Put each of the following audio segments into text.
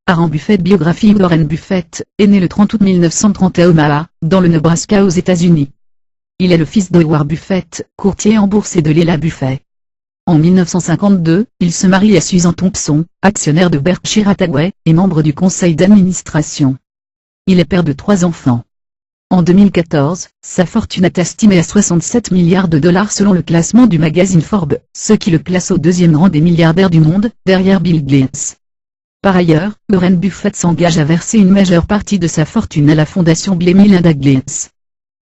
Warren Buffett. Biographie. Warren Buffett est né le 30 août 1930 à Omaha, dans le Nebraska aux États-Unis. Il est le fils de Howard Buffett, courtier en bourse, et de Lela Buffett. En 1952, il se marie à Susan Thompson, actionnaire de Berkshire Hathaway, et membre du conseil d'administration. Il est père de 3 enfants. En 2014, sa fortune est estimée à 67 milliards de dollars selon le classement du magazine Forbes, ce qui le place au 2e rang des milliardaires du monde, derrière Bill Gates. Par ailleurs, Warren Buffett s'engage à verser une majeure partie de sa fortune à la fondation Bill et Melinda Gates.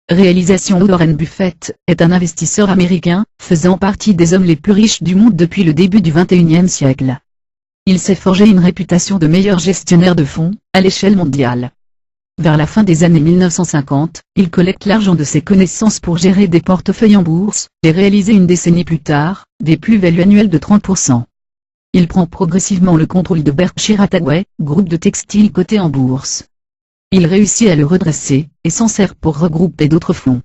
Réalisation. Warren Buffett est un investisseur américain, faisant partie des hommes les plus riches du monde depuis le début du XXIe siècle. Il s'est forgé une réputation de meilleur gestionnaire de fonds, à l'échelle mondiale. Vers la fin des années 1950, il collecte l'argent de ses connaissances pour gérer des portefeuilles en bourse, et réaliser une décennie plus tard, des plus-values annuelles de 30%. Il prend progressivement le contrôle de Berkshire Hathaway, groupe de textiles coté en bourse. Il réussit à le redresser, et s'en sert pour regrouper d'autres fonds.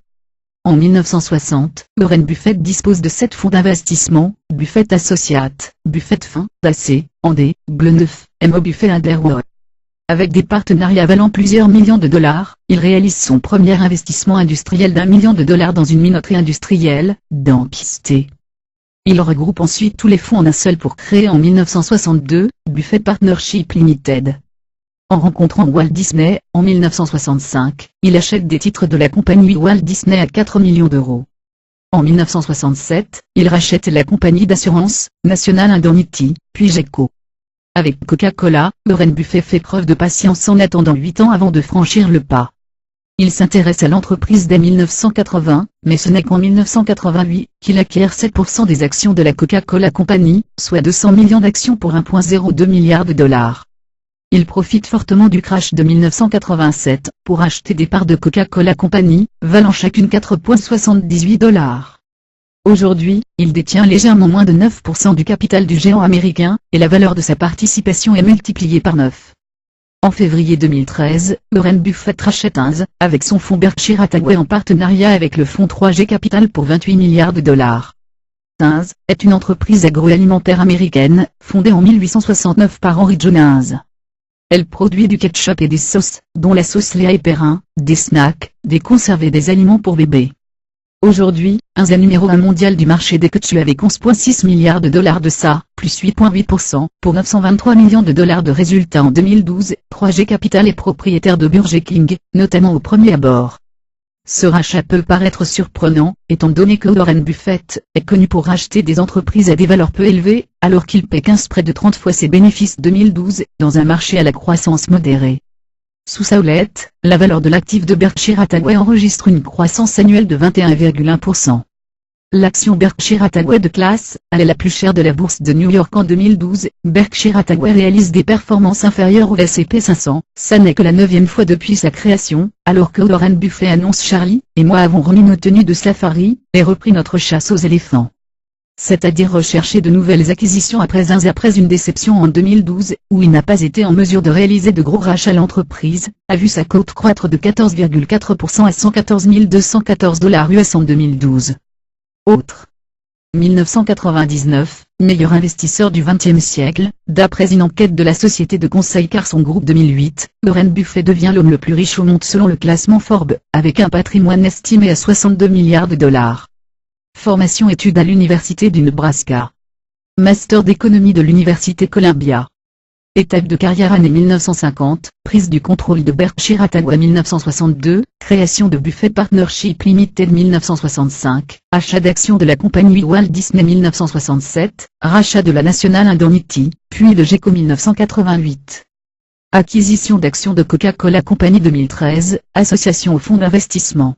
En 1960, Warren Buffett dispose de 7 fonds d'investissement, Buffett Associates, Buffett Fund, AC, Andé, Gleneuf, Mo Buffett Underwood. Avec des partenariats valant plusieurs millions de dollars, il réalise son premier investissement industriel d'$1 million dans une minoterie industrielle, Dankesté. Il regroupe ensuite tous les fonds en un seul pour créer en 1962, Buffett Partnership Limited. En rencontrant Walt Disney, en 1965, il achète des titres de la compagnie Walt Disney à 4 millions d'euros. En 1967, il rachète la compagnie d'assurance, National Indemnity, puis Geico. Avec Coca-Cola, Warren Buffett fait preuve de patience en attendant 8 ans avant de franchir le pas. Il s'intéresse à l'entreprise dès 1980, mais ce n'est qu'en 1988 qu'il acquiert 7% des actions de la Coca-Cola Company, soit 200 millions d'actions pour 1,02 milliard de dollars. Il profite fortement du crash de 1987 pour acheter des parts de Coca-Cola Company, valant chacune 4,78 $. Aujourd'hui, il détient légèrement moins de 9% du capital du géant américain, et la valeur de sa participation est multipliée par 9. En février 2013, Warren Buffett rachète Inz, avec son fonds Berkshire Hathaway en partenariat avec le fonds 3G Capital pour 28 milliards de dollars. Inz est une entreprise agroalimentaire américaine, fondée en 1869 par Henry John Inz. Elle produit du ketchup et des sauces, dont la sauce Léa et Perrin, des snacks, des conserves et des aliments pour bébés. Aujourd'hui, Inz est numéro 1 mondial du marché des ketchup avec 11,6 milliards de dollars de ça, plus 8,8%, pour 923 millions de dollars de résultats en 2012. 3G Capital est propriétaire de Burger King, notamment au premier abord. Ce rachat peut paraître surprenant, étant donné que Warren Buffett est connu pour racheter des entreprises à des valeurs peu élevées, alors qu'il paie près de 30 fois ses bénéfices 2012, dans un marché à la croissance modérée. Sous sa houlette, la valeur de l'actif de Berkshire Hathaway enregistre une croissance annuelle de 21,1%. L'action Berkshire Hathaway de classe, elle est la plus chère de la bourse de New York en 2012. Berkshire Hathaway réalise des performances inférieures au S&P 500, ça n'est que la 9e fois depuis sa création, alors que Warren Buffett annonce Charlie et moi avons remis nos tenues de safari, et repris notre chasse aux éléphants. C'est-à-dire rechercher de nouvelles acquisitions après une déception en 2012, où il n'a pas été en mesure de réaliser de gros rachats. L'entreprise a vu sa cote croître de 14,4% à 114 214 $ US en 2012. Autre. 1999, meilleur investisseur du XXe siècle, d'après une enquête de la société de conseil Carson Group 2008, Warren Buffett devient l'homme le plus riche au monde selon le classement Forbes, avec un patrimoine estimé à 62 milliards de dollars. Formation études à l'Université du Nebraska. Master d'économie de l'Université Columbia. Étape de carrière année 1950, prise du contrôle de Berkshire Hathaway 1962, création de Buffett Partnership Limited 1965, achat d'actions de la compagnie Walt Disney 1967, rachat de la National Indemnity, puis de Geico 1988. Acquisition d'actions de Coca-Cola Company 2013, association au fonds d'investissement.